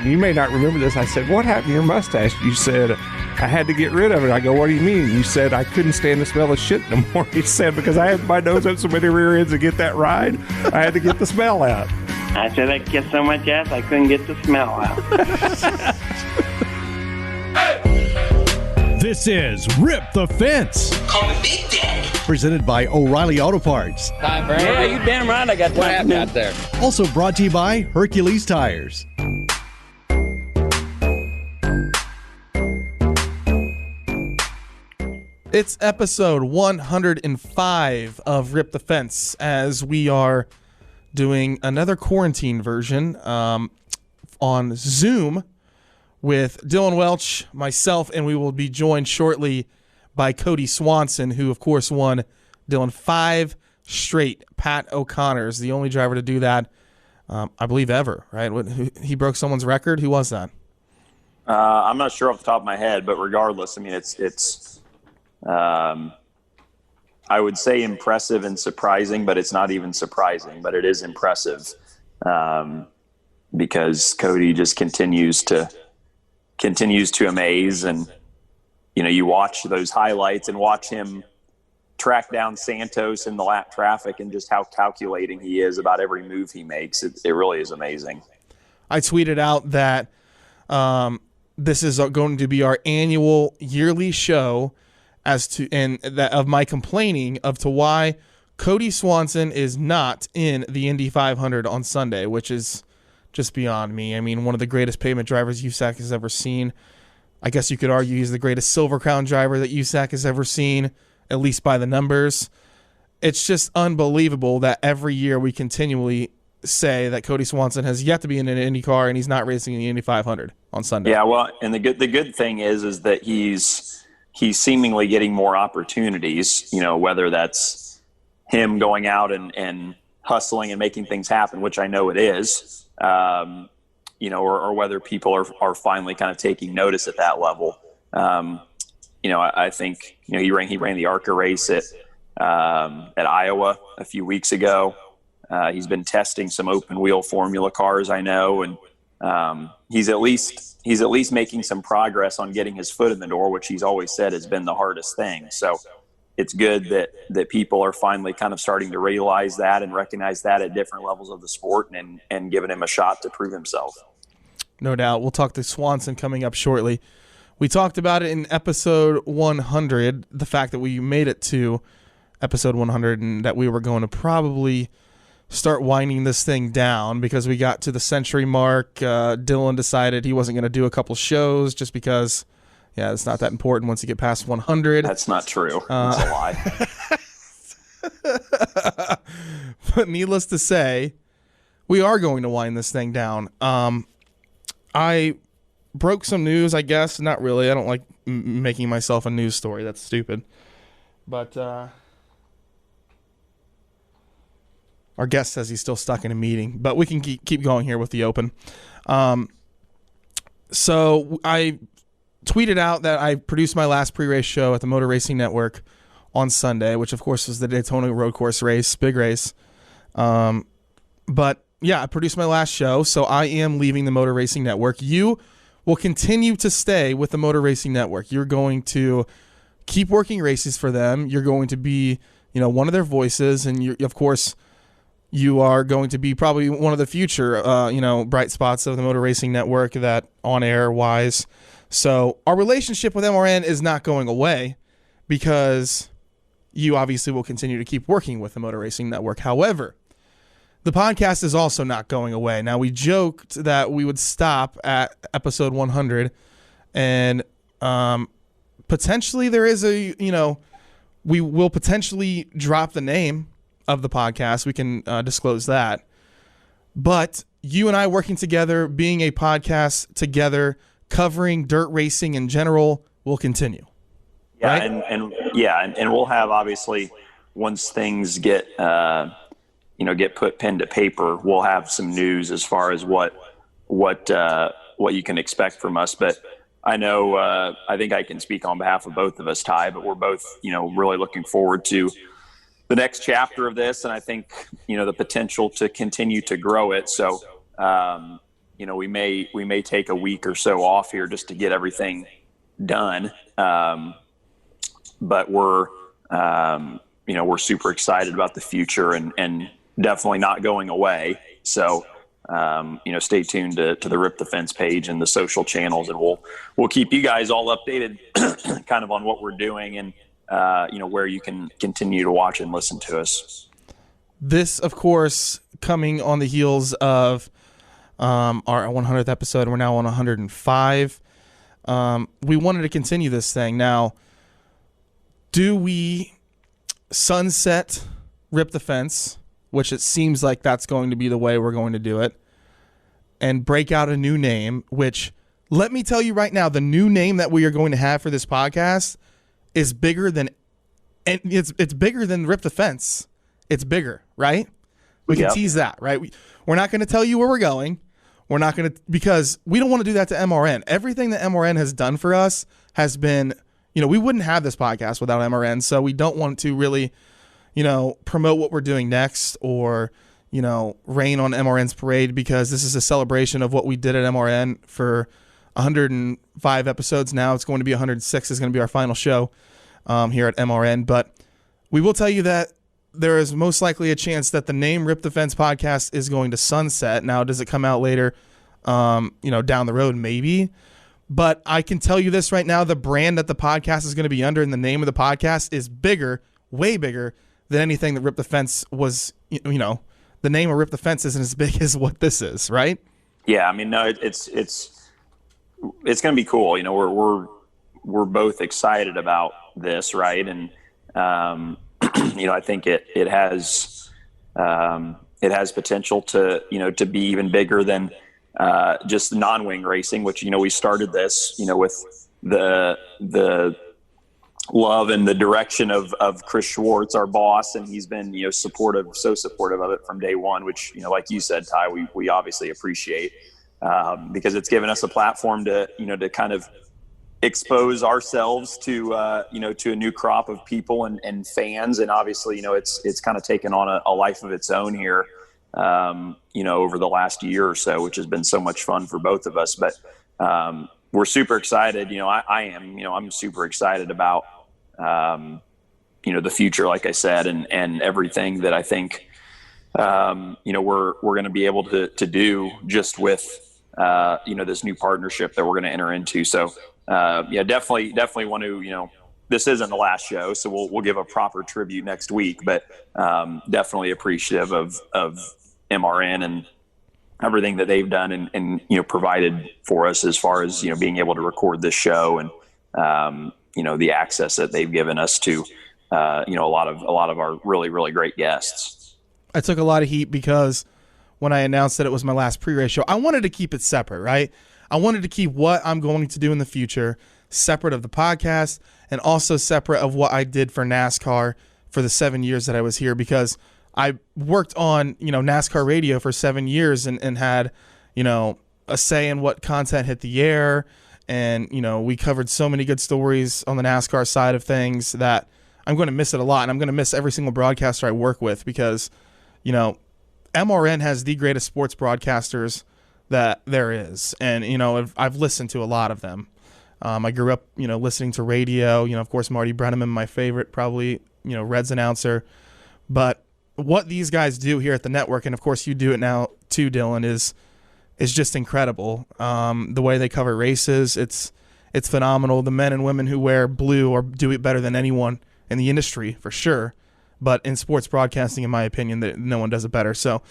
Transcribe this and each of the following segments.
you may not remember this. I said, what happened to your mustache? You said, I had to get rid of it. I go, what do you mean? You said, I couldn't stand the smell of shit no more. He said, because I had my nose up so many rear ends to get that ride, I had to get the smell out. I said, I kicked so much ass, I couldn't get the smell out. This is Rip the Fence. Call me Big Daddy. Presented by O'Reilly Auto Parts. Time for Yeah, you damn right I got what time. happened out there? Also brought to you by Hercules Tires. It's episode 105 of Rip the Fence, as we are doing another quarantine version on Zoom with Dylan Welch, myself, and we will be joined shortly by Kody Swanson, who, of course, won Dylan 5 straight Pat O'Connors, the only driver to do that, I believe, ever, right? He broke someone's record. Who was that? I'm not sure off the top of my head, but regardless, I mean, it's I would say impressive and surprising, but it's not even surprising, but it is impressive because Kody just continues to amaze. And, you know, you watch those highlights and watch him track down Santos in the lap traffic and just how calculating he is about every move he makes. It really is amazing. I tweeted out that this is going to be our annual yearly show of my complaining of to why Kody Swanson is not in the Indy 500 on Sunday, which is just beyond me. I mean, one of the greatest pavement drivers USAC has ever seen. I guess you could argue he's the greatest Silver Crown driver that USAC has ever seen, at least by the numbers. It's just unbelievable that every year we continually say that Kody Swanson has yet to be in an Indy car and he's not racing in the Indy 500 on Sunday. Yeah, well, and the good thing is that he's seemingly getting more opportunities, you know, whether that's him going out and hustling and making things happen, which I know it is, you know, or whether people are finally kind of taking notice at that level. You know, I think, you know, he ran the ARCA race at Iowa a few weeks ago. He's been testing some open wheel formula cars, I know, and he's at least making some progress on getting his foot in the door, which he's always said has been the hardest thing. So it's good that people are finally kind of starting to realize that and recognize that at different levels of the sport and giving him a shot to prove himself. No doubt. We'll talk to Swanson coming up shortly. We talked about it in episode 100, the fact that we made it to episode 100 and that we were going to probably start winding this thing down because we got to the century mark. Dylan decided he wasn't going to do a couple shows just because, yeah, it's not that important once you get past 100. That's not true. That's a lie. But needless to say, we are going to wind this thing down. I broke some news, I guess. Not really. I don't like making myself a news story. That's stupid. But our guest says he's still stuck in a meeting, but we can keep going here with the open. So I tweeted out that I produced my last pre-race show at the Motor Racing Network on Sunday, which of course was the Daytona Road Course race, big race. But yeah, I produced my last show, so I am leaving the Motor Racing Network. You will continue to stay with the Motor Racing Network. You're going to keep working races for them. You're going to be, you know, one of their voices, and you, of course, you are going to be probably one of the future, bright spots of the Motor Racing Network, that on-air wise. So our relationship with MRN is not going away because you obviously will continue to keep working with the Motor Racing Network. However, the podcast is also not going away. Now, we joked that we would stop at episode 100 and potentially there is we will potentially drop the name of the podcast. We can disclose that. But you and I working together, being a podcast together, covering dirt racing in general, will continue. Yeah, right? and we'll have, obviously, once things get put pen to paper, we'll have some news as far as what you can expect from us. But I know I think I can speak on behalf of both of us, Ty, but we're both, really looking forward to the next chapter of this, and I think, the potential to continue to grow it. So, we may take a week or so off here just to get everything done. But we're super excited about the future and definitely not going away. So, stay tuned to the Rip the Fence page and the social channels, and we'll keep you guys all updated kind of on what we're doing and, where you can continue to watch and listen to us. This, of course, coming on the heels of our 100th episode. We're now on 105. We wanted to continue this thing. Now, do we sunset Rip the Fence, which it seems like that's going to be the way we're going to do it, and break out a new name, which, let me tell you right now, the new name that we are going to have for this podcast is bigger than, and it's bigger than Rip the Fence. It's bigger, right? We can tease that, right? We're not going to tell you where we're going. We're not going to, because we don't want to do that to MRN. Everything that MRN has done for us has been, we wouldn't have this podcast without MRN. So we don't want to really, promote what we're doing next or, rain on MRN's parade, because this is a celebration of what we did at MRN for 105 episodes. Now it's going to be 106 is going to be our final show here at MRN. But we will tell you that there is most likely a chance that the name Rip the Fence podcast is going to sunset. Now, does it come out later, down the road? Maybe. But I can tell you this right now, the brand that the podcast is going to be under and the name of the podcast is bigger, way bigger than anything that Rip the Fence was, the name of Rip the Fence isn't as big as what this is, right? Yeah. I mean, no, it's going to be cool. We're both excited about this. Right. And, I think it has potential to be even bigger than just non-wing racing, which, we started this, with the love and the direction of Chris Schwartz, our boss. And he's been, so supportive of it from day one, which, like you said, Ty, we obviously appreciate, because it's given us a platform to kind of expose ourselves to a new crop of people and fans. And obviously, it's kind of taken on a life of its own here, over the last year or so, which has been so much fun for both of us. But we're super excited. I'm super excited about, the future, like I said, and everything that I think, we're going to be able to do just with, this new partnership that we're going to enter into. So, definitely want to, this isn't the last show, so we'll give a proper tribute next week, but definitely appreciative of MRN and everything that they've done and provided for us as far as, being able to record this show and, the access that they've given us to, a lot of our really, really great guests. I took a lot of heat because when I announced that it was my last pre-race show, I wanted to keep it separate, right? I wanted to keep what I'm going to do in the future separate of the podcast and also separate of what I did for NASCAR for the 7 years that I was here, because I worked on, NASCAR radio for 7 years and had, a say in what content hit the air. And, we covered so many good stories on the NASCAR side of things that I'm going to miss it a lot. And I'm going to miss every single broadcaster I work with because, MRN has the greatest sports broadcasters that there is. And, I've listened to a lot of them. I grew up, listening to radio, of course, Marty Brenneman, my favorite, probably, Reds announcer. But what these guys do here at the network, and of course you do it now too, Dylan, is just incredible. The way they cover races, it's phenomenal. The men and women who wear blue do it better than anyone in the industry, for sure. But in sports broadcasting, in my opinion, that no one does it better. So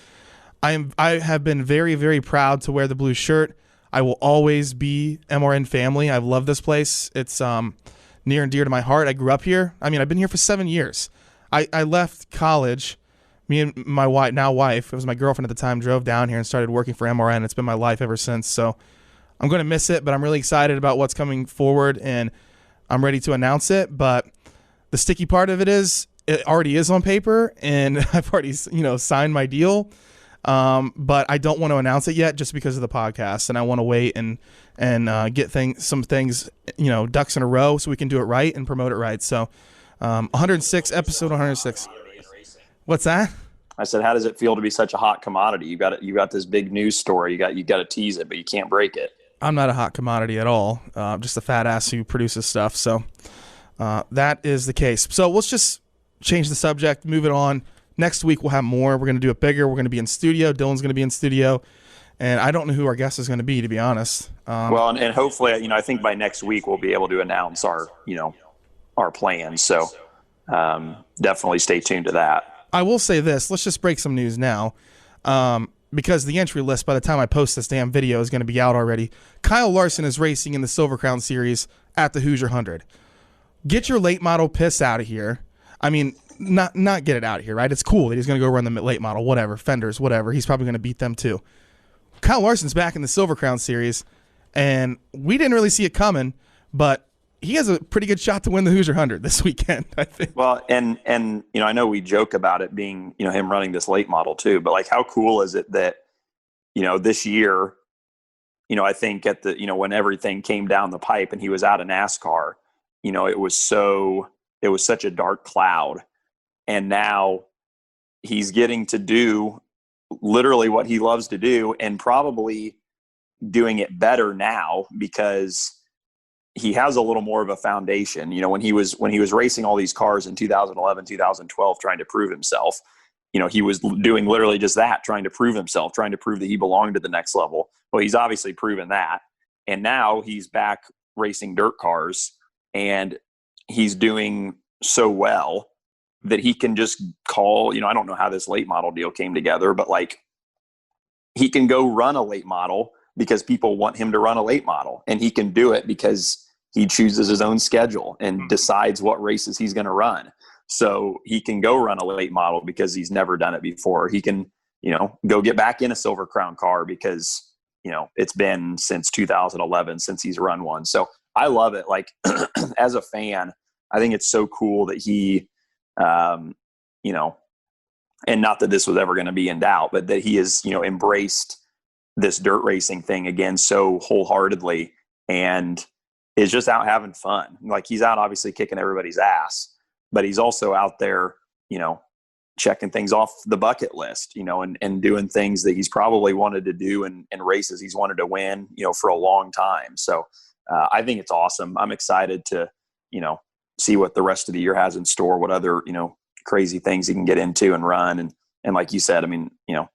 I have been very, very proud to wear the blue shirt. I will always be MRN family. I love this place. It's near and dear to my heart. I grew up here. I mean, I've been here for 7 years. I left college. Me and my wife, it was my girlfriend at the time, drove down here and started working for MRN. It's been my life ever since. So I'm going to miss it, but I'm really excited about what's coming forward, and I'm ready to announce it. But the sticky part of it is it already is on paper, and I've already signed my deal. But I don't want to announce it yet just because of the podcast, and I want to wait and get some things, ducks in a row so we can do it right and promote it right. So 106, episode 106. What's that? I said, how does it feel to be such a hot commodity? You got this big news story. You got to tease it, but you can't break it. I'm not a hot commodity at all. I'm just a fat ass who produces stuff. So that is the case. So let's just change the subject, move it on. Next week we'll have more. We're going to do it bigger. We're going to be in studio. Dylan's going to be in studio. And I don't know who our guest is going to be, to be honest. Well, and hopefully, I think by next week we'll be able to announce our plans. So definitely stay tuned to that. I will say this. Let's just break some news now. Because the entry list, by the time I post this damn video, is going to be out already. Kyle Larson is racing in the Silver Crown Series at the Hoosier 100. Get your late model piss out of here. I mean, not get it out of here, right? It's cool that he's going to go run the late model, whatever, fenders, whatever. He's probably going to beat them too. Kyle Larson's back in the Silver Crown Series, and we didn't really see it coming, but he has a pretty good shot to win the Hoosier 100 this weekend, I think. Well, and I know we joke about it being, him running this late model too, but like how cool is it that, this year, I think at the, when everything came down the pipe and he was out of NASCAR, it was such a dark cloud. And now he's getting to do literally what he loves to do, and probably doing it better now because he has a little more of a foundation. When he was racing all these cars in 2011, 2012, trying to prove himself, he was doing literally just that, trying to prove himself, trying to prove that he belonged to the next level. Well, he's obviously proven that. And now he's back racing dirt cars, and he's doing so well that he can just call, I don't know how this late model deal came together, but like he can go run a late model because people want him to run a late model, and he can do it because he chooses his own schedule and decides what races he's going to run. So he can go run a late model because he's never done it before. He can, go get back in a Silver Crown car because, it's been since 2011 since he's run one. So I love it. Like as a fan, I think it's so cool that he, and not that this was ever going to be in doubt, but that he has, embraced this dirt racing thing again so wholeheartedly and is just out having fun. Like he's out obviously kicking everybody's ass, but he's also out there, checking things off the bucket list, and doing things that he's probably wanted to do in races he's wanted to win, for a long time. So I think it's awesome. I'm excited to, see what the rest of the year has in store, what other, crazy things he can get into and run. And like you said, I mean, he'll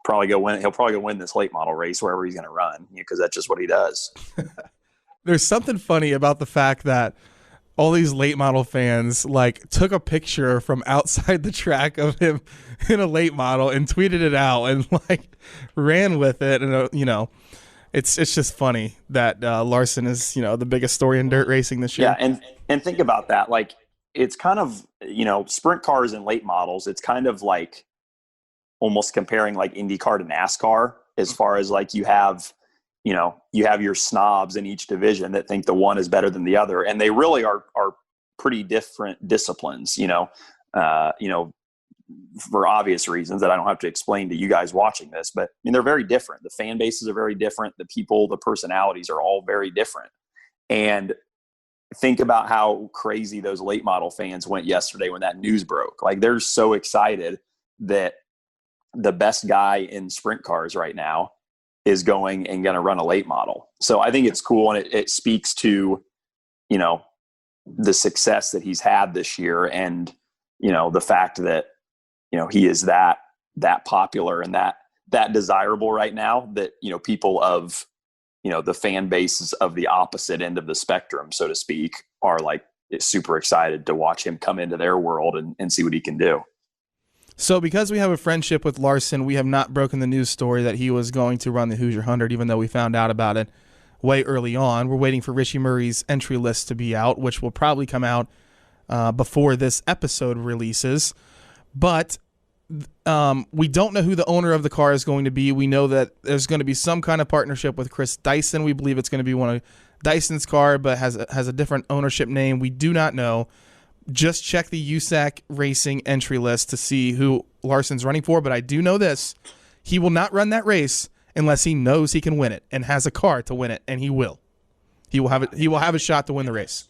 probably go win this late model race wherever he's going to run, because that's just what he does. There's something funny about the fact that all these late model fans like took a picture from outside the track of him in a late model and tweeted it out and like ran with it. And, it's just funny that Larson is, the biggest story in dirt racing this year. Yeah. And think about that. Like it's kind of, sprint cars and late models. It's kind of like almost comparing like IndyCar to NASCAR as far as like you have your snobs in each division that think the one is better than the other. And they really are pretty different disciplines, for obvious reasons that I don't have to explain to you guys watching this, but I mean, they're very different. The fan bases are very different. The people, the personalities are all very different. And think about how crazy those late model fans went yesterday when that news broke. Like they're so excited that the best guy in sprint cars right now is going and going to run a late model. So I think it's cool. And it speaks to, the success that he's had this year. And, the fact that, he is that popular and that desirable right now that, people of, the fan bases of the opposite end of the spectrum, so to speak, are like super excited to watch him come into their world and see what he can do. So because we have a friendship with Larson, we have not broken the news story that he was going to run the Hoosier 100, even though we found out about it way early on. We're waiting for Richie Murray's entry list to be out, which will probably come out before this episode releases. But we don't know who the owner of the car is going to be. We know that there's going to be some kind of partnership with Chris Dyson. We believe it's going to be one of Dyson's car, but has a different ownership name. We do not know. Just check the USAC Racing entry list to see who Larson's running for. But I do know this. He will not run that race unless he knows he can win it and has a car to win it, and he will. He will have a shot to win the race.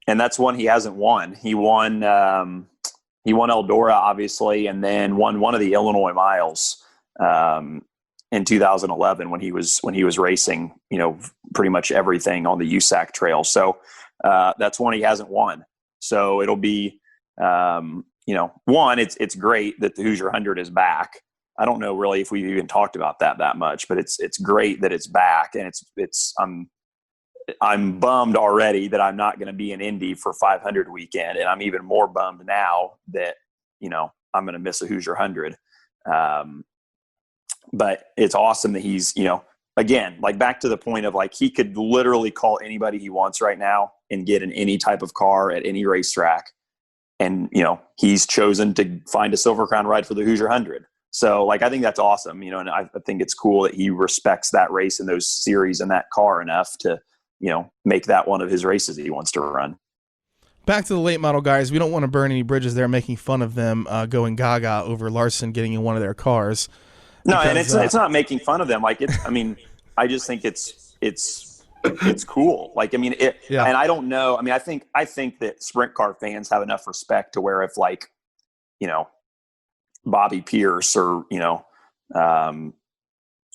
And that's one he hasn't won. He won he won Eldora, obviously, and then won one of the Illinois miles in 2011 when he was racing, pretty much everything on the USAC trail. So that's one he hasn't won. So it'll be, one, it's great that the Hoosier 100 is back. I don't know really if we've even talked about that much, but it's great that it's back, and I'm bummed already that I'm not going to be in Indy for 500 weekend, and I'm even more bummed now that I'm going to miss a Hoosier 100. But it's awesome that he's again, like, back to the point of, like, he could literally call anybody he wants right now and get in any type of car at any racetrack, and he's chosen to find a Silver Crown ride for the Hoosier 100. So, like, I think that's awesome, and I think it's cool that he respects that race and those series and that car enough to, make that one of his races that he wants to run. Back to the late model guys. We don't want to burn any bridges there, making fun of them going gaga over Larson getting in one of their cars. No, and it's not making fun of them. Like, I just think it's cool. Like, and I don't know. I think that sprint car fans have enough respect to where if, like, Bobby Pierce or,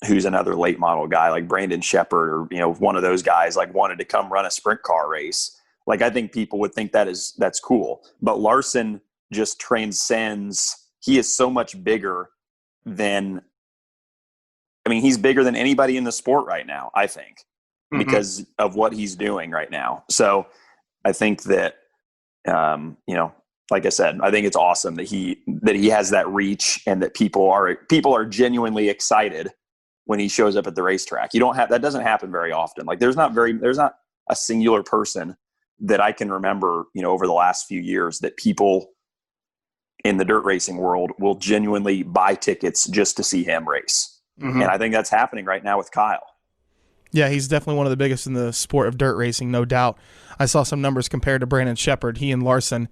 who's another late model guy like Brandon Shepard or, one of those guys, like, wanted to come run a sprint car race. Like, I think people would think that's cool. But Larson just transcends. He is so much bigger than, he's bigger than anybody in the sport right now, I think, because of what he's doing right now. So I think that, like I said, I think it's awesome that he has that reach, and that people are genuinely excited when he shows up at the racetrack. That doesn't happen very often. Like, there's not a singular person that I can remember, over the last few years that people in the dirt racing world will genuinely buy tickets just to see him race. And I think that's happening right now with Kyle. Yeah, he's definitely one of the biggest in the sport of dirt racing, no doubt. I saw some numbers compared to Brandon Shepard. He and Larson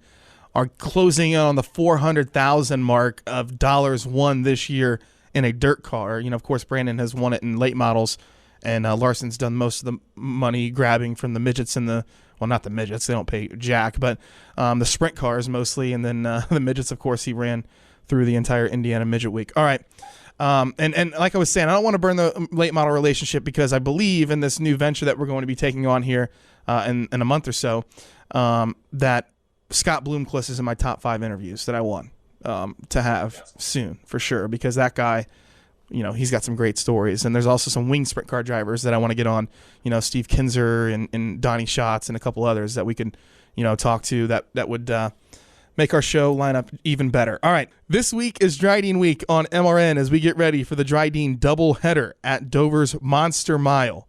are closing in on the 400,000 mark of dollars won this year in a dirt car. Of course, Brandon has won it in late models, and Larson's done most of the money grabbing from the midgets and not the midgets, they don't pay jack, but the sprint cars mostly, and then the midgets, of course, he ran through the entire Indiana Midget Week. All right. And like I was saying, I don't want to burn the late model relationship, because I believe in this new venture that we're going to be taking on here in a month or so, that Scott Bloomquist is in my top 5 interviews that I want to have soon, for sure, because that guy, he's got some great stories. And there's also some wing sprint car drivers that I want to get on, Steve Kinzer and Donnie Schatz and a couple others that we can, talk to that would make our show line up even better. All right, this week is Dryden Week on MRN as we get ready for the Dryden doubleheader at Dover's Monster Mile.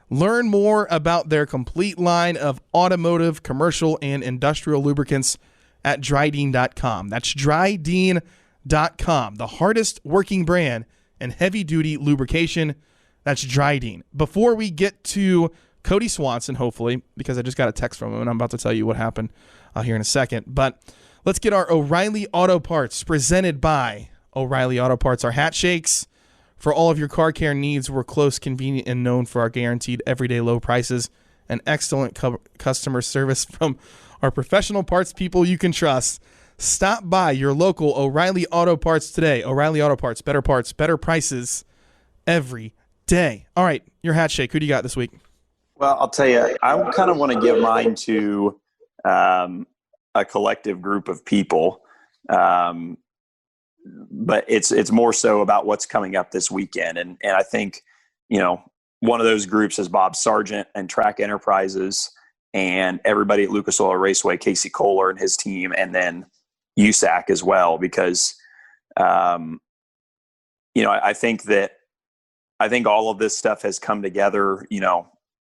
Learn more about their complete line of automotive, commercial, and industrial lubricants at Dryden.com. That's Dryden.com, the hardest working brand in heavy-duty lubrication. That's Dryden. Before we get to Kody Swanson, hopefully, because I just got a text from him, and I'm about to tell you what happened here in a second, but let's get our O'Reilly Auto Parts presented by O'Reilly Auto Parts. Our hat shakes for all of your car care needs. We're close, convenient, and known for our guaranteed everyday low prices and excellent customer service from our professional parts people you can trust. Stop by your local O'Reilly Auto Parts today. O'Reilly Auto Parts, better prices every day. All right, your hat shake. Who do you got this week? Well, I'll tell you, I kind of want to give mine to a collective group of people, but it's more so about what's coming up this weekend. And I think, one of those groups is Bob Sargent and Track Enterprises and everybody at Lucas Oil Raceway, Casey Kohler and his team, and then USAC as well, because, I think all of this stuff has come together,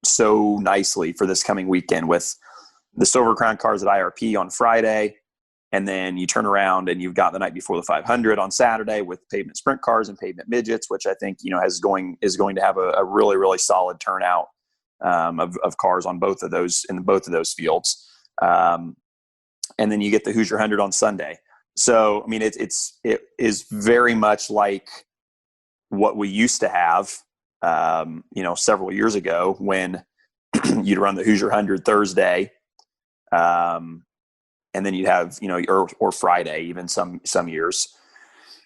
so nicely for this coming weekend with the Silver Crown cars at IRP on Friday. And then you turn around and you've got the night before the 500 on Saturday with pavement sprint cars and pavement midgets, which I think, is going to have a really, really solid turnout of cars on both of those, in both of those fields. And then you get the Hoosier 100 on Sunday. So, it is very much like what we used to have, several years ago when you'd run the Hoosier 100 Thursday, and then you'd have, or Friday, even some years.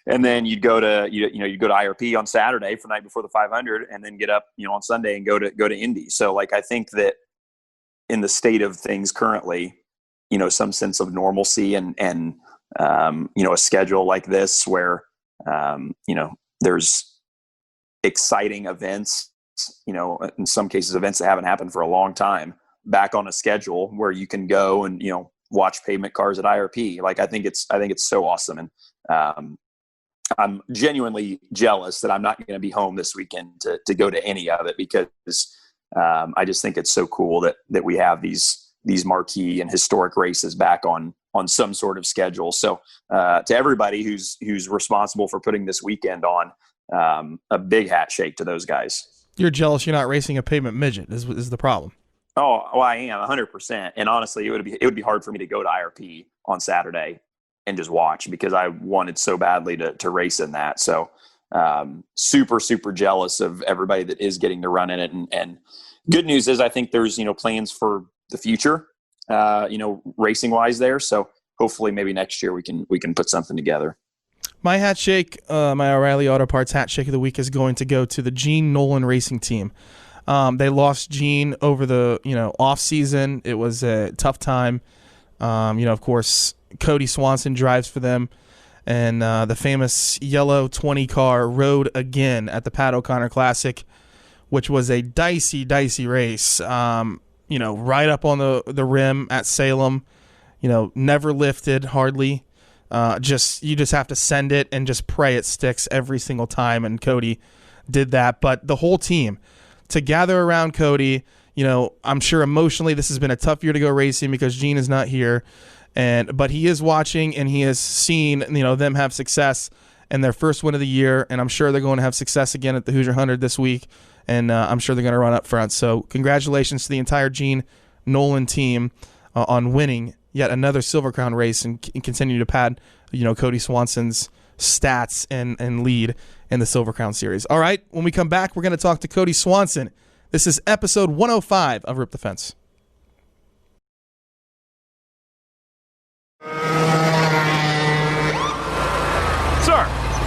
And then you'd go to, you'd go to IRP on Saturday for the night before the 500, and then get up, on Sunday and go to Indy. So like, I think that in the state of things currently, some sense of normalcy and a schedule like this where, there's exciting events, in some cases, events that haven't happened for a long time, back on a schedule where you can go and, watch pavement cars at IRP. Like, I think it's so awesome. And, I'm genuinely jealous that I'm not going to be home this weekend to go to any of it, because I just think it's so cool that we have these marquee and historic races back on some sort of schedule. So to everybody who's responsible for putting this weekend on, a big hat shake to those guys. You're jealous you're not racing a pavement midget is the problem. Oh, I am 100%. And honestly, it would be hard for me to go to IRP on Saturday and just watch, because I wanted so badly to race in that. So super, super jealous of everybody that is getting to run in it. And good news is I think there's, plans for the future, racing wise there. So hopefully maybe next year we can put something together. My hat shake, my O'Reilly Auto Parts hat shake of the week is going to go to the Gene Nolan Racing Team. They lost Gene over the, off season. It was a tough time. Of course, Kody Swanson drives for them, and the famous yellow 20 car rode again at the Pat O'Connor Classic, which was a dicey race. Right up on the rim at Salem, never lifted hardly. You just have to send it and just pray it sticks every single time, and Kody did that. But the whole team to gather around Kody, I'm sure emotionally this has been a tough year to go racing because Gene is not here. But he is watching, and he has seen, them have success in their first win of the year, and I'm sure they're going to have success again at the Hoosier 100 this week, and I'm sure they're going to run up front. So congratulations to the entire Gene Nolan team on winning yet another Silver Crown race and continue to pad, Kody Swanson's stats and lead in the Silver Crown Series. All right, when we come back, we're going to talk to Kody Swanson. This is episode 105 of Rip the Fence. Sir,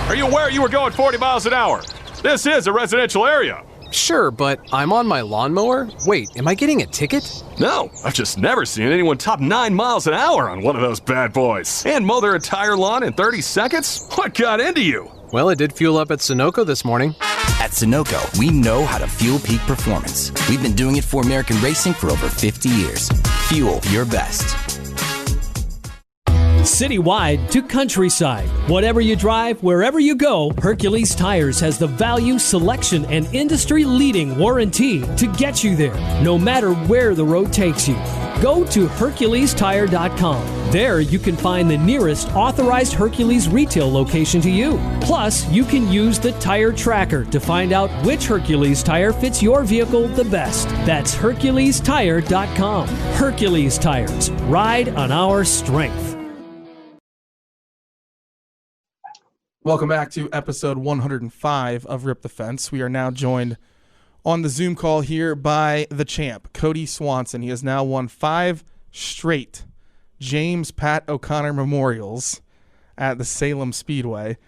are you aware you were going 40 miles an hour? This is a residential area. Sure, but I'm on my lawnmower? Wait, am I getting a ticket? No, I've just never seen anyone top 9 miles an hour on one of those bad boys. And mow their entire lawn in 30 seconds? What got into you? Well, it did fuel up at Sunoco this morning. At Sunoco, we know how to fuel peak performance. We've been doing it for American racing for over 50 years. Fuel your best. Citywide to countryside. Whatever you drive, wherever you go, Hercules Tires has the value, selection, and industry-leading warranty to get you there, no matter where the road takes you. Go to HerculesTire.com. There you can find the nearest authorized Hercules retail location to you. Plus, you can use the tire tracker to find out which Hercules tire fits your vehicle the best. That's HerculesTire.com. Hercules Tires. Ride on our strength. Welcome back to episode 105 of Rip the Fence. We are now joined on the Zoom call here by the champ, Kody Swanson. He has now won 5 straight James Pat O'Connor Memorials at the Salem Speedway,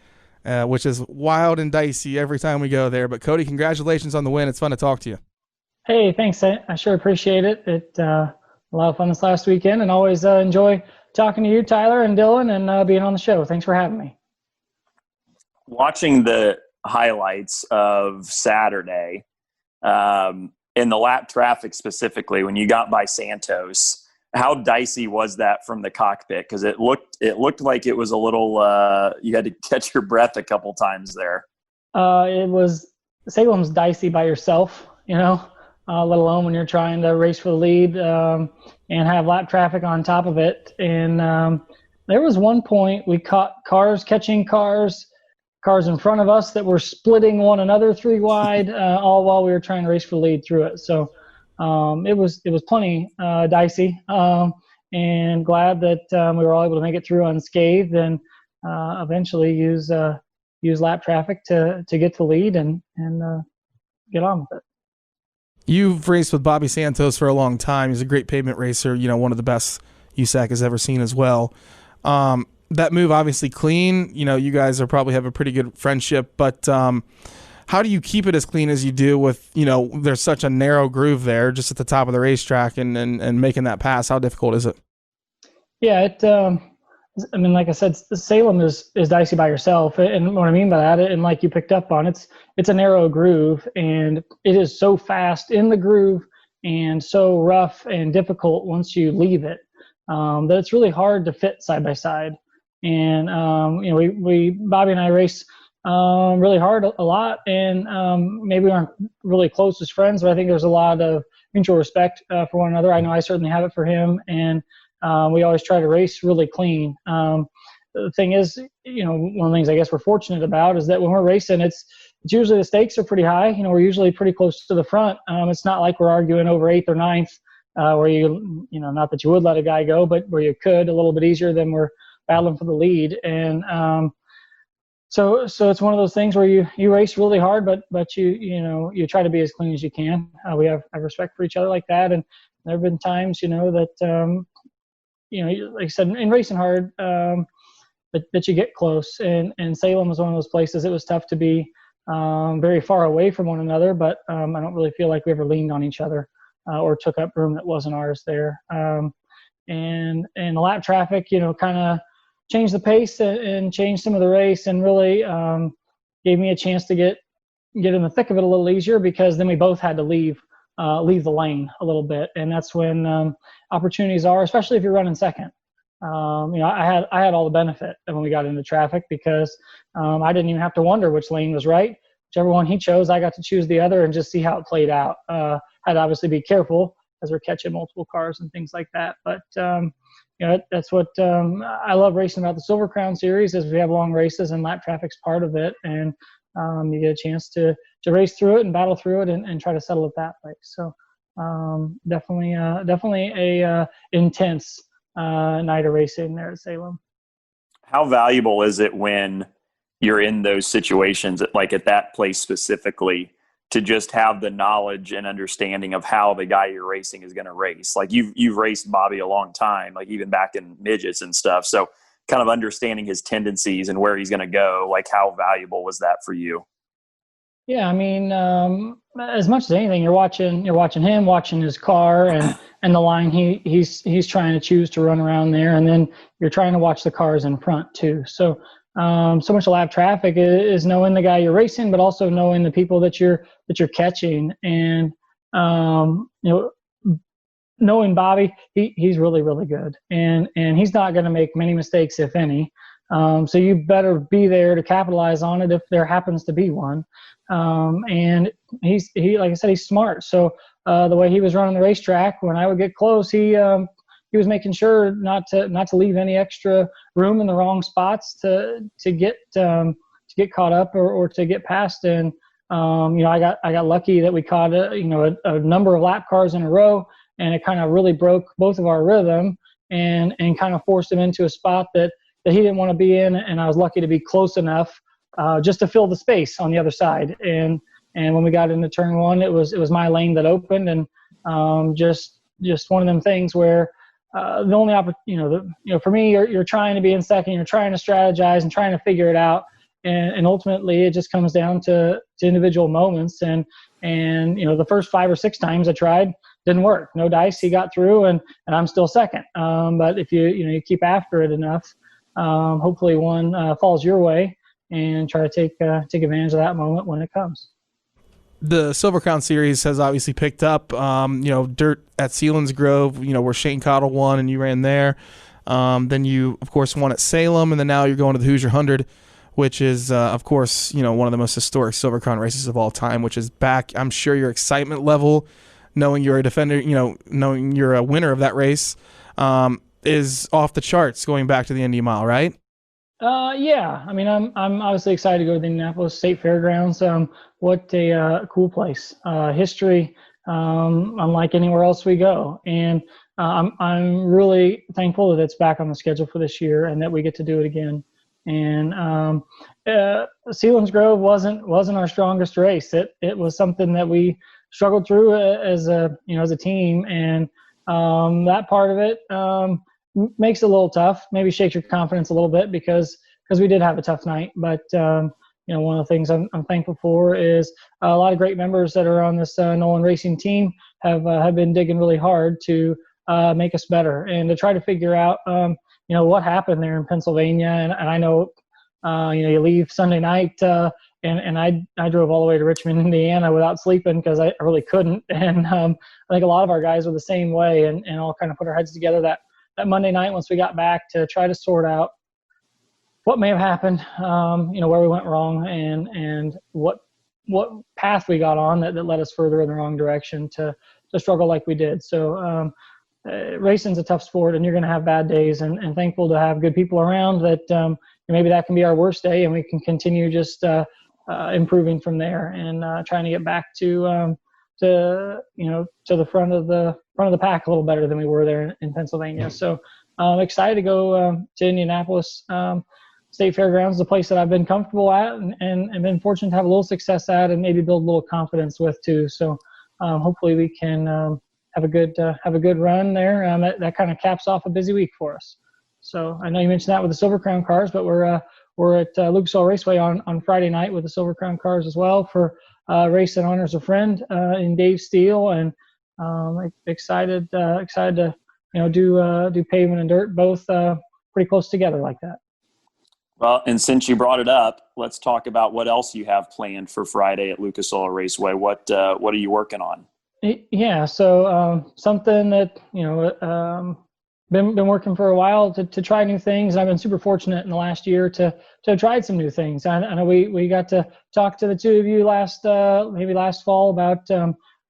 which is wild and dicey every time we go there. But Kody, congratulations on the win. It's fun to talk to you. Hey, thanks. I sure appreciate it. A lot of fun this last weekend, and always enjoy talking to you, Tyler and Dylan, and being on the show. Thanks for having me. Watching the highlights of Saturday, in the lap traffic specifically, when you got by Santos, how dicey was that from the cockpit? Because it looked like it was a little. You had to catch your breath a couple times there. Salem's dicey by yourself, let alone when you're trying to race for the lead and have lap traffic on top of it. And there was one point we caught catching cars in front of us that were splitting one another 3 wide, all while we were trying to race for the lead through it. So it was plenty dicey, and glad that we were all able to make it through unscathed and eventually use lap traffic to get to the lead and get on with it. You've raced with Bobby Santos for a long time. He's a great pavement racer, one of the best USAC has ever seen as well. That move, obviously clean. You guys probably have a pretty good friendship, but how do you keep it as clean as you do with, there's such a narrow groove there just at the top of the racetrack and making that pass? How difficult is it? Yeah, like I said, Salem is dicey by yourself. And what I mean by that, and like you picked up on, it's a narrow groove, and it is so fast in the groove and so rough and difficult once you leave it, that it's really hard to fit side by side. And, Bobby and I race really hard a lot, and maybe we aren't really close as friends, but I think there's a lot of mutual respect for one another. I know I certainly have it for him, and we always try to race really clean. The thing is, one of the things I guess we're fortunate about is that when we're racing, it's usually the stakes are pretty high. We're usually pretty close to the front. It's not like we're arguing over 8th or 9th, where not that you would let a guy go, but where you could a little bit easier than we're battling for the lead. And so it's one of those things where you race really hard, but you try to be as clean as you can. We have respect for each other like that, and there have been times that like I said, in racing hard, that you get close. And Salem was one of those places it was tough to be very far away from one another, but I don't really feel like we ever leaned on each other or took up room that wasn't ours there. And the lap traffic, kind of changed the pace and changed some of the race, and really gave me a chance to get in the thick of it a little easier, because then we both had to leave the lane a little bit, and that's when opportunities are, especially if you're running second. I had all the benefit of when we got into traffic, because I didn't even have to wonder which lane was right. Whichever one he chose, I got to choose the other and just see how it played out. Had to obviously be careful as we're catching multiple cars and things like that, but that's what I love racing about the Silver Crown Series, is we have long races and lap traffic's part of it, and you get a chance to race through it and battle through it and try to settle it that way. So definitely a intense night of racing there at Salem. How valuable is it when you're in those situations, like at that place specifically, to just have the knowledge and understanding of how the guy you're racing is going to race? Like you've raced Bobby a long time, like even back in midgets and stuff. So kind of understanding his tendencies and where he's going to go, like how valuable was that for you? Yeah, I mean, as much as anything, you're watching him, watching his car and the line he's trying to choose to run around there, and then you're trying to watch the cars in front too. So so much of lap traffic is knowing the guy you're racing, but also knowing the people that you're catching. And knowing Bobby, he's really, really good, and he's not going to make many mistakes, if any. So you better be there to capitalize on it if there happens to be one. And he like I said, he's smart. So the way he was running the racetrack, when I would get close, he was making sure not to leave any extra room in the wrong spots to get caught up or to get past. And I got lucky that we caught a number of lap cars in a row, and it kind of really broke both of our rhythm and kind of forced him into a spot that he didn't want to be in. And I was lucky to be close enough just to fill the space on the other side. And when we got into turn one, it was my lane that opened, and just one of them things where the only for me, you're trying to be in second, you're trying to strategize and trying to figure it out, and ultimately it just comes down to individual moments. And the first 5 or 6 times I tried, didn't work. No dice, he got through, and I'm still second. But if you keep after it enough, hopefully one falls your way, and try to take advantage of that moment when it comes. The Silver Crown Series has obviously picked up, dirt at Sealands Grove, where Shane Cottle won and you ran there. Then you, of course, won at Salem, and then now you're going to the Hoosier 100, which is, of course, one of the most historic Silver Crown races of all time, which is back. I'm sure your excitement level, knowing you're a defender, knowing you're a winner of that race, is off the charts going back to the Indy Mile, right? Yeah. I mean, I'm obviously excited to go to the Indianapolis State Fairgrounds. What a cool place. History, unlike anywhere else we go. And I'm really thankful that it's back on the schedule for this year and that we get to do it again. And Sealands Grove wasn't our strongest race. It was something that we struggled through as a team, and that part of it makes it a little tough. Maybe shakes your confidence a little bit because we did have a tough night. But one of the things I'm thankful for is a lot of great members that are on this Nolan Racing team have been digging really hard to make us better and to try to figure out what happened there in Pennsylvania. And I know you leave Sunday night and I drove all the way to Richmond, Indiana without sleeping because I really couldn't. And I think a lot of our guys were the same way and all kind of put our heads together that Monday night once we got back to try to sort out what may have happened, where we went wrong and what path we got on that led us further in the wrong direction to struggle like we did. So racing's a tough sport and you're going to have bad days and thankful to have good people around that maybe that can be our worst day and we can continue just improving from there and trying to get back to the front of the pack a little better than we were there in Pennsylvania. So I'm excited to go to Indianapolis State Fairgrounds, the place that I've been comfortable at and been fortunate to have a little success at and maybe build a little confidence with too. So hopefully we can have a good run there. That kind of caps off a busy week for us. So I know you mentioned that with the Silver Crown cars, but we're at Lucas Oil Raceway on Friday night with the Silver Crown cars as well for race that honors a friend in Dave Steele, and excited to do pavement and dirt both pretty close together like that. Well, and since you brought it up, let's talk about what else you have planned for Friday at Lucas Oil Raceway. What are you working on? Yeah, so something that been working for a while to try new things. I've been super fortunate in the last year to have tried some new things. I know we got to talk to the two of you last fall about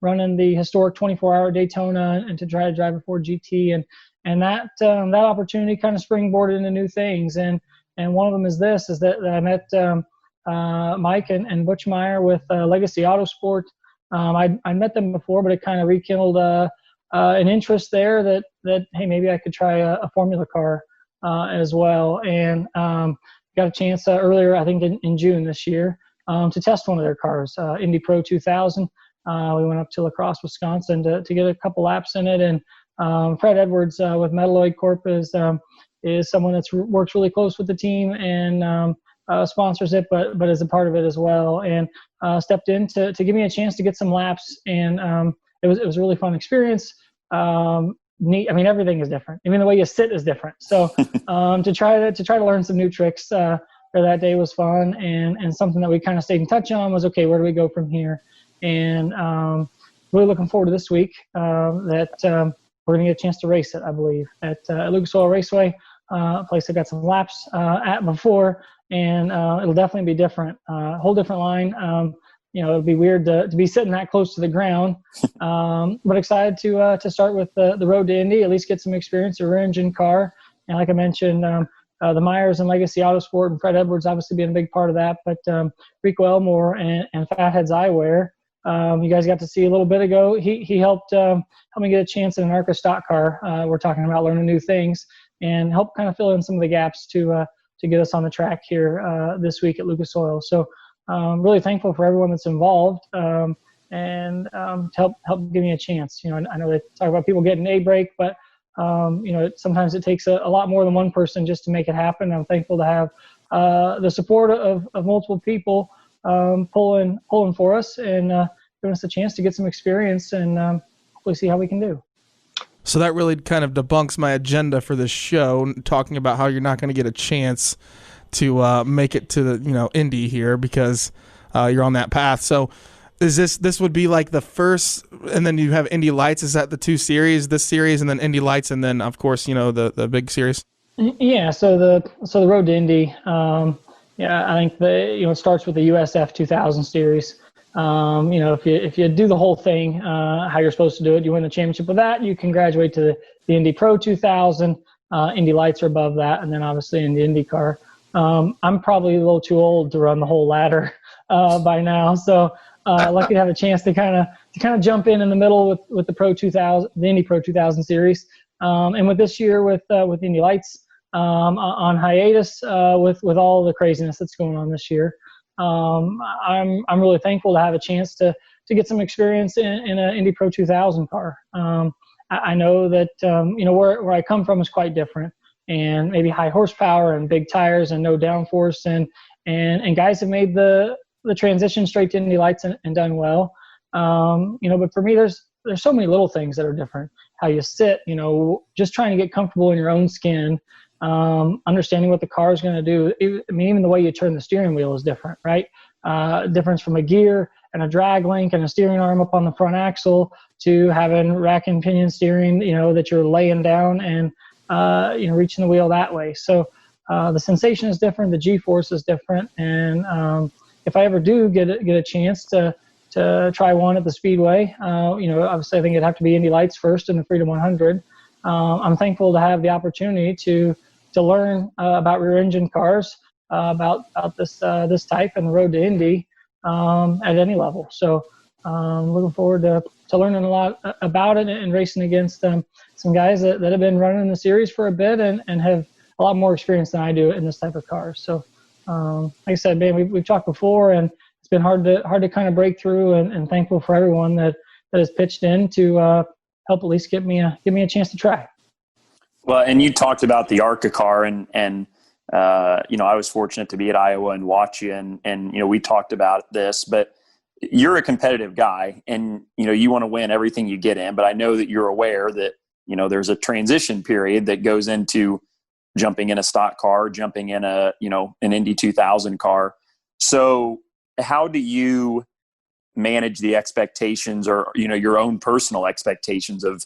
running the historic 24-hour Daytona and to try to drive a Ford GT and that opportunity kind of springboarded into new things and one of them is that I met Mike and Butch Meyer with Legacy Autosport. I met them before, but it kind of rekindled an interest there that hey, maybe I could try a Formula car as well, and got a chance earlier, I think in June this year, to test one of their cars, Indy Pro 2000. We went up to La Crosse, Wisconsin to get a couple laps in it, and Fred Edwards with Metalloid Corp is someone that's works really close with the team and sponsors it, but is a part of it as well, and stepped in to give me a chance to get some laps, and it was a really fun experience. Neat. I mean, everything is different. Even the way you sit is different. So to try to learn some new tricks for that day was fun, and something that we kind of stayed in touch on was, okay, where do we go from here? And really looking forward to this week that we're going to get a chance to race it, I believe, at Lucas Oil Raceway, a place I got some laps at before, and it'll definitely be different, a whole different line. It'll be weird to be sitting that close to the ground, but excited to start with the road to Indy, at least get some experience, a rear engine car. And like I mentioned, the Myers and Legacy Autosport and Fred Edwards obviously being a big part of that, but Rico Elmore and Fatheads Eyewear, you guys got to see a little bit ago. He helped me get a chance in an ARCA stock car. We're talking about learning new things and help kind of fill in some of the gaps to get us on the track here this week at Lucas Oil. So really thankful for everyone that's involved and to help give me a chance. I know they talk about people getting a break, but sometimes it takes a lot more than one person just to make it happen. I'm thankful to have the support of multiple people pulling for us and giving us a chance to get some experience and hopefully see how we can do. So that really kind of debunks my agenda for this show, talking about how you're not going to get a chance to make it to the Indy here because you're on that path. So is this would be like the first, and then you have Indy Lights? Is that the two series, this series and then Indy Lights, and then of course the big series? Yeah. So the road to Indy. I think it starts with the USF 2000 series. If you do the whole thing how you're supposed to do it, you win the championship with that, you can graduate to the Indy Pro 2000. Indy Lights are above that, and then obviously in the IndyCar. I'm probably a little too old to run the whole ladder by now, so lucky to have a chance to kind of jump in the middle with the Pro 2000, the Indy Pro 2000 series, and with this year with Indy Lights on hiatus with all the craziness that's going on this year. I'm really thankful to have a chance to get some experience in an Indy Pro 2000 car. I know that, where I come from is quite different, and maybe high horsepower and big tires and no downforce, and guys have made the transition straight to Indy Lights and done well. But for me, there's so many little things that are different. How you sit, just trying to get comfortable in your own skin, understanding what the car is going to do. Even the way you turn the steering wheel is different, right? Difference from a gear and a drag link and a steering arm up on the front axle to having rack and pinion steering, that you're laying down and, reaching the wheel that way. So the sensation is different. The G-force is different. And if I ever do get a chance to try one at the Speedway, obviously I think it'd have to be Indy Lights first and the Freedom 100. I'm thankful to have the opportunity to learn about rear engine cars, about this type and the road to Indy at any level. So looking forward to learning a lot about it and racing against some guys that have been running the series for a bit and have a lot more experience than I do in this type of car. So like I said, man, we've talked before, and it's been hard to kind of break through, and thankful for everyone that has pitched in to help at least give me a chance to try. Well, and you talked about the ARCA car, and I was fortunate to be at Iowa and watch you, and we talked about this, but you're a competitive guy, and you want to win everything you get in. But I know that you're aware that there's a transition period that goes into jumping in a stock car, jumping in an Indy 2000 car. So how do you manage the expectations, or your own personal expectations of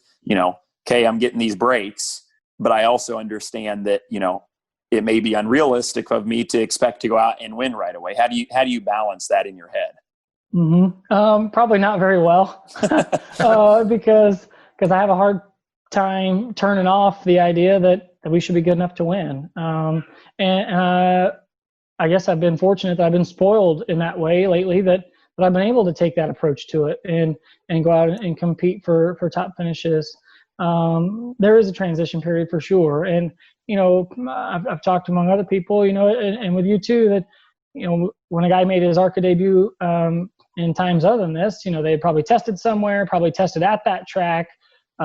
okay, I'm getting these breaks, but I also understand that it may be unrealistic of me to expect to go out and win right away. How do you balance that in your head? Mm-hmm. Probably not very well, because I have a hard time turning off the idea that we should be good enough to win. And I guess I've been fortunate that I've been spoiled in that way lately, that I've been able to take that approach to it and go out and compete for top finishes. There is a transition period for sure. And, I've talked among other people, and with you too, that, when a guy made his ARCA debut in times other than this, they probably tested somewhere, probably tested at that track.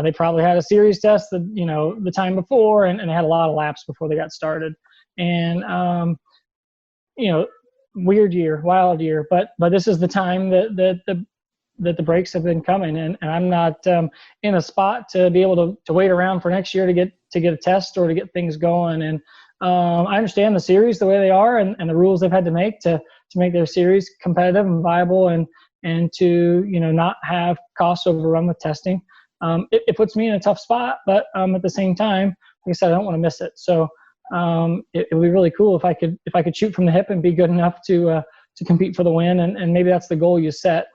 They probably had a series test the time before, and they had a lot of laps before they got started. And, weird year, wild year, but this is the time that the breaks have been coming, and I'm not in a spot to be able to wait around for next year to get a test or to get things going. And I understand the series the way they are, and the rules they've had to make to make their series competitive and viable, and to not have costs overrun with testing. It puts me in a tough spot, but at the same time, like I said, I don't want to miss it. So it would be really cool if I could shoot from the hip and be good enough to compete for the win, and maybe that's the goal you set,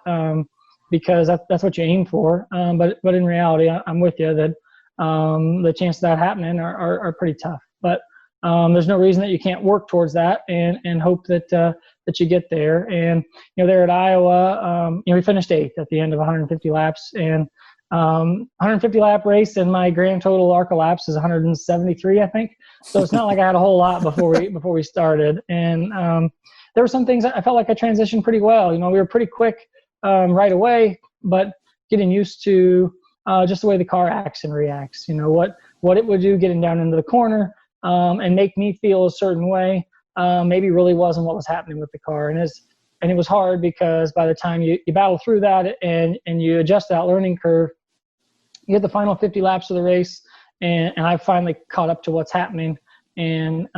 because that's what you aim for. But in reality, I'm with you that the chances of that happening are pretty tough. But there's no reason that you can't work towards that and hope that you get there. And there at Iowa, we finished 8th at the end of 150 laps, and 150 lap race, and my grand total ARCA laps is 173, I think. So it's not like I had a whole lot before we started. And there were some things I felt like I transitioned pretty well. We were pretty quick right away, but getting used to just the way the car acts and reacts. What it would do getting down into the corner and make me feel a certain way maybe really wasn't what was happening with the car. And it was hard, because by the time you battle through that and you adjust that learning curve, you get the final 50 laps of the race, and I finally caught up to what's happening and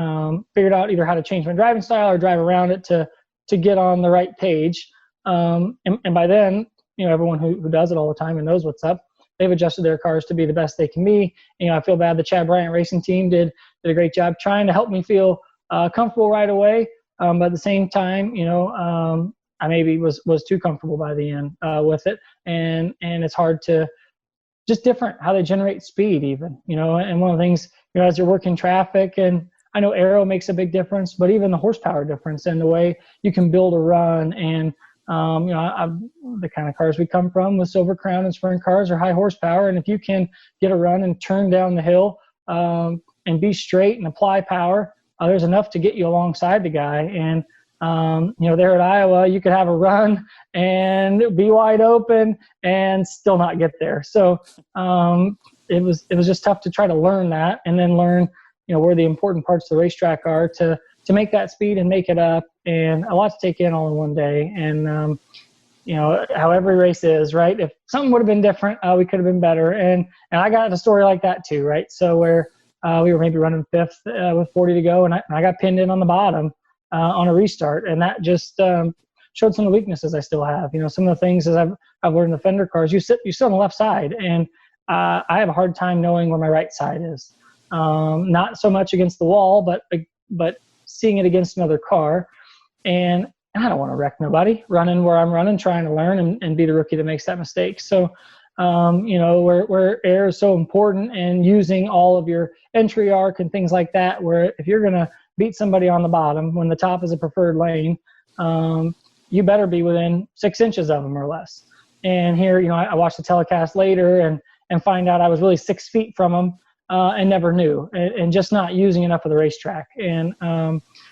figured out either how to change my driving style or drive around it to get on the right page. And by then, everyone who does it all the time and knows what's up, they've adjusted their cars to be the best they can be. I feel bad the Chad Bryant Racing team did a great job trying to help me feel comfortable right away. But at the same time, I maybe was too comfortable by the end with it. And it's hard to, just different how they generate speed even, and one of the things, as you're working traffic, and I know aero makes a big difference, but even the horsepower difference and the way you can build a run. And, the kind of cars we come from with Silver Crown and sprint cars are high horsepower. And if you can get a run and turn down the hill and be straight and apply power, there's enough to get you alongside the guy. And, there at Iowa, you could have a run and be wide open and still not get there. So it was just tough to try to learn that and then learn, where the important parts of the racetrack are to make that speed and make it up, and a lot to take in all in one day. And, how every race is, right? If something would have been different, we could have been better. And I got a story like that too, right? So where we were maybe running fifth with 40 to go, and I got pinned in on the bottom on a restart, and that just showed some of the weaknesses I still have. Some of the things as I've learned in the fender cars, you sit on the left side, and I have a hard time knowing where my right side is. Not so much against the wall, but seeing it against another car. And I don't want to wreck nobody running where I'm running, trying to learn and be the rookie that makes that mistake. So, where air is so important, and using all of your entry arc and things like that, where if you're going to beat somebody on the bottom when the top is a preferred lane, you better be within 6 inches of them or less. And here, I watched the telecast later and find out I was really 6 feet from them and never knew, and just not using enough of the racetrack. And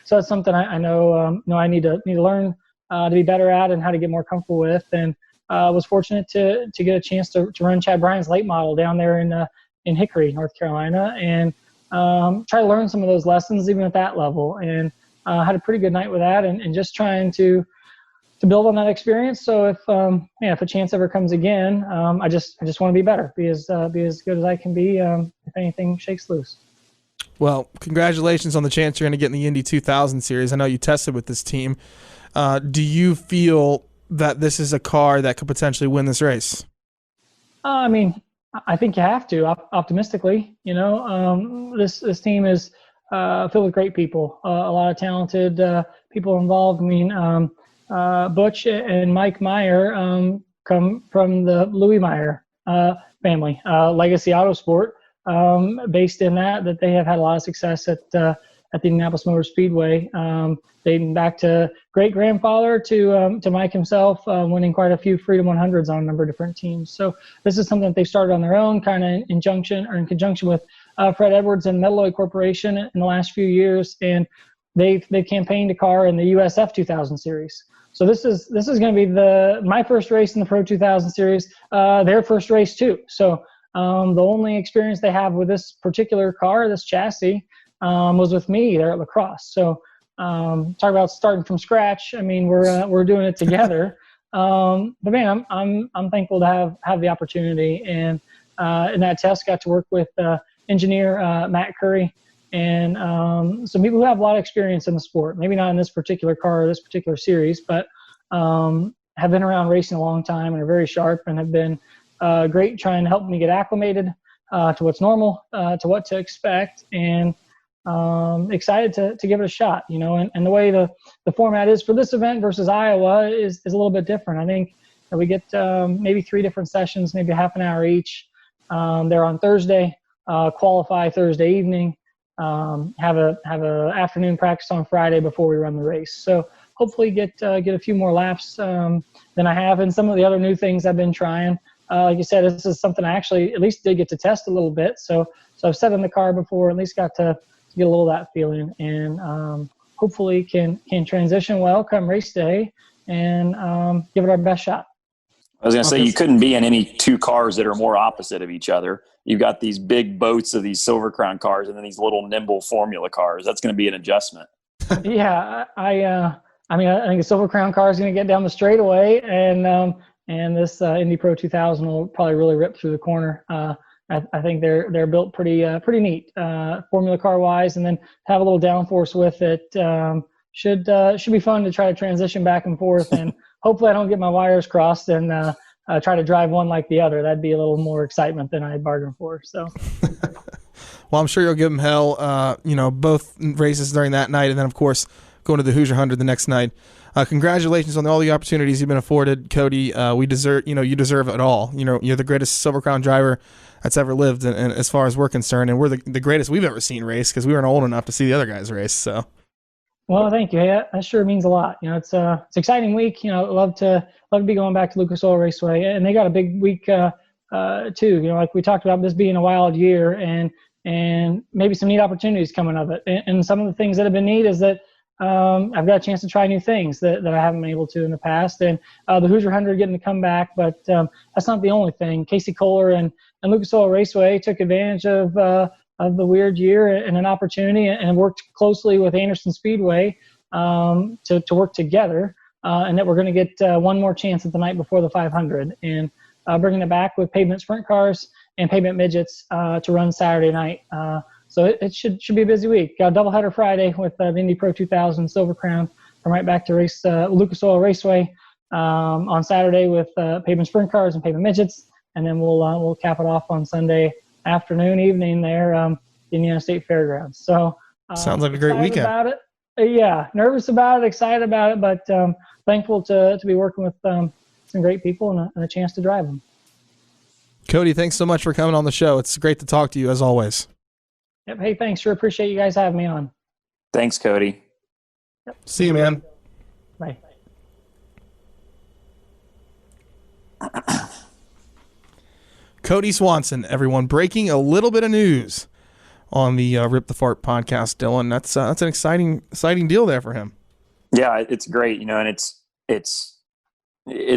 so that's something I know, I need to learn to be better at and how to get more comfortable with. And was fortunate to get a chance to run Chad Bryan's late model down there in Hickory, North Carolina, and try to learn some of those lessons even at that level. And had a pretty good night with that, and just trying to build on that experience. So if a chance ever comes again, I just want to be better, be as good as I can be. If anything shakes loose. Well, congratulations on the chance you're going to get in the Indy 2000 series. I know you tested with this team. Do you feel that this is a car that could potentially win this race? I think you have to, optimistically. This team is filled with great people, a lot of talented people involved. Butch and Mike Meyer come from the Louis Meyer family, Legacy Autosport, based in that they have had a lot of success at the Indianapolis Motor Speedway, dating back to great-grandfather to Mike himself, winning quite a few Freedom 100s on a number of different teams. So this is something that they've started on their own, kind of in conjunction with Fred Edwards and Metalloy Corporation in the last few years, and they've campaigned a car in the USF 2000 series. So this is going to be my first race in the Pro 2000 series, their first race too. So the only experience they have with this particular car, this chassis, was with me there at La Crosse. So talk about starting from scratch. We're doing it together. But man, I'm thankful to have the opportunity, and in that test got to work with engineer Matt Curry, and some people who have a lot of experience in the sport. Maybe not in this particular car or this particular series, but have been around racing a long time and are very sharp and have been great trying to help me get acclimated to what's normal, to what to expect, and excited to give it a shot. And the way the format is for this event versus Iowa is a little bit different. I think that we get maybe 3 different sessions, maybe half an hour each. They're on Thursday, qualify Thursday evening, have a afternoon practice on Friday before we run the race. So hopefully get a few more laps than I have, and some of the other new things I've been trying. Like you said, this is something I actually at least did get to test a little bit. So I've sat in the car before, at least got to get a little of that feeling, and hopefully can transition well come race day and give it our best shot. I was going to say, you couldn't be in any 2 cars that are more opposite of each other. You've got these big boats of these Silver Crown cars and then these little nimble Formula cars. That's going to be an adjustment. Yeah, I think the Silver Crown car is going to get down the straightaway, and this Indy Pro 2000 will probably really rip through the corner. I think they're built pretty neat, Formula car wise, and then have a little downforce with it. Should be fun to try to transition back and forth, and hopefully I don't get my wires crossed and try to drive one like the other. That'd be a little more excitement than I had bargained for. So. Well, I'm sure you'll give them hell, both races during that night, and then of course going to the Hoosier 100 the next night. Congratulations on all the opportunities you've been afforded, Kody. You deserve it all. You're the greatest Silver Crown driver that's ever lived, and as far as we're concerned, and we're the greatest we've ever seen race, because we weren't old enough to see the other guys race. So, well, thank you. Yeah, that sure means a lot. It's an exciting week. Love to be going back to Lucas Oil Raceway, and they got a big week too. Like we talked about, this being a wild year, and maybe some neat opportunities coming of it. And some of the things that have been neat is that I've got a chance to try new things that I haven't been able to in the past. And the Hoosier 100 getting to come back, but that's not the only thing. Casey Kohler and Lucas Oil Raceway took advantage of the weird year and an opportunity, and worked closely with Anderson Speedway to work together, and that we're going to get one more chance at the night before the 500, and bringing it back with pavement sprint cars and pavement midgets to run Saturday night. So it should be a busy week. Got a doubleheader Friday with the Indy Pro 2000 Silver Crown. Come right back to race Lucas Oil Raceway on Saturday with pavement sprint cars and pavement midgets, and then we'll cap it off on Sunday afternoon, evening there, Indiana State Fairgrounds. So sounds like a great weekend. About it. Yeah, nervous about it, excited about it, but thankful to be working with some great people and a chance to drive them. Kody, thanks so much for coming on the show. It's great to talk to you as always. Yep. Hey, thanks. Sure appreciate you guys having me on. Thanks, Kody. Yep. See you, man. Bye. Kody Swanson, everyone, breaking a little bit of news on the Rip the Fart podcast, Dylan. That's an exciting deal there for him. Yeah, it's great, and it's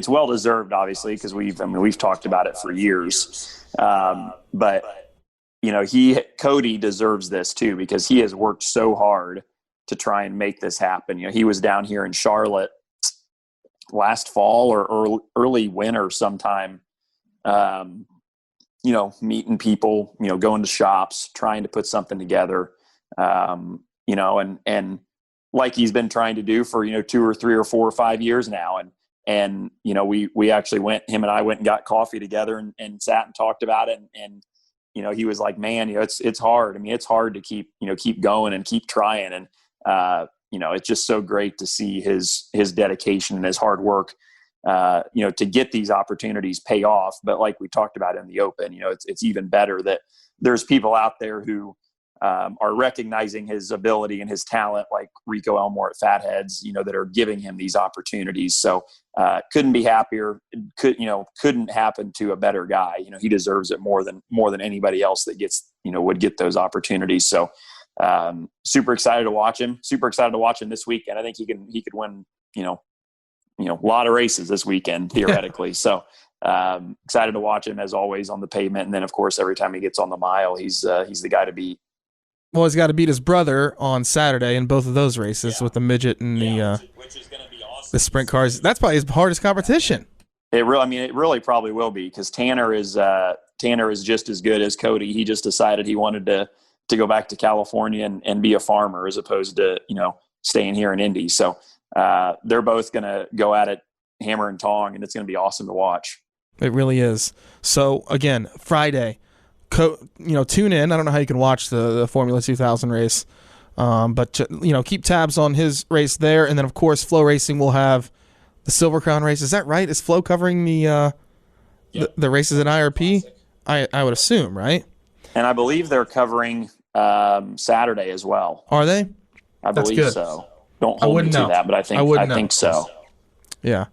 well deserved, obviously, because we've talked about it for years. But Kody deserves this too, because he has worked so hard to try and make this happen. He was down here in Charlotte last fall or early winter sometime, meeting people, going to shops, trying to put something together, and like he's been trying to do for, 2 or 3 or 4 or 5 years now. And we actually him and I went and got coffee together and sat and talked about it. And he was like, man, it's hard. I mean, it's hard to keep going and keep trying. And, it's just so great to see his dedication and his hard work, to get these opportunities pay off. But like we talked about in the open, it's even better that there's people out there who are recognizing his ability and his talent, like Rico Elmore at Fatheads, that are giving him these opportunities. So couldn't be happier. Couldn't happen to a better guy. He deserves it more than anybody else that would get those opportunities. So super excited to watch him. Super excited to watch him this weekend. I think he could win, a lot of races this weekend theoretically. So excited to watch him as always on the pavement. And then of course, every time he gets on the mile, he's the guy to beat. Well, he's got to beat his brother on Saturday in both of those races with the midget and which is going to be awesome. The sprint cars. That's probably his hardest competition. It really probably will be, because Tanner is just as good as Kody. He just decided he wanted to go back to California and be a farmer as opposed to, staying here in Indy. So they're both going to go at it hammer and tong, and it's going to be awesome to watch. It really is. So again, Friday, tune in. I don't know how you can watch the Formula 2000 race, but keep tabs on his race there. And then of course, Flow Racing will have the Silver Crown race. Is that right? Is Flow covering the races at IRP? I would assume, right? And I believe they're covering Saturday as well. Are they? I believe so. Don't hold me to that, but I think so. Yeah.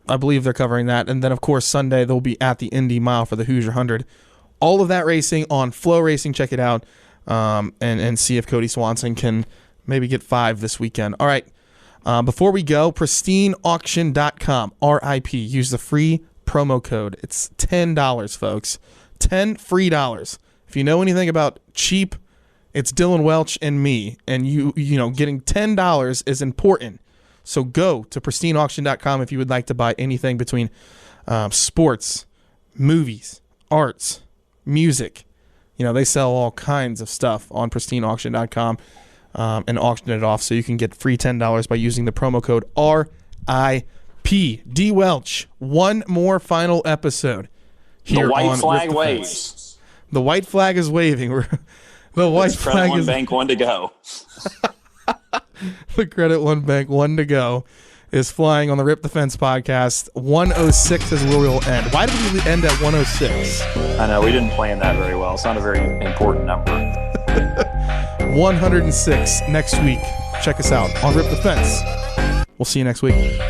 I believe they're covering that. And then, of course, Sunday they'll be at the Indy Mile for the Hoosier 100. All of that racing on Flow Racing. Check it out and see if Kody Swanson can maybe get 5 this weekend. All right. Before we go, pristineauction.com, RIP. Use the free promo code. It's $10, folks. $10 free. If you know anything about cheap, it's Dylan Welch and me. And getting $10 is important. So go to pristineauction.com if you would like to buy anything between sports, movies, arts, music. They sell all kinds of stuff on pristineauction.com and auction it off, so you can get free $10 by using the promo code RIP. D. Welch, one more final episode here. The white on flag Rip the waves. Fence. The white flag is waving. The white flag is Bank 1 to go. The Credit One Bank 1 to go is flying on the Rip the Fence podcast. 106 is where we'll end. Why did we end at 106? I know, we didn't plan that very well. It's not a very important number. 106 next week. Check us out on Rip the Fence. We'll see you next week.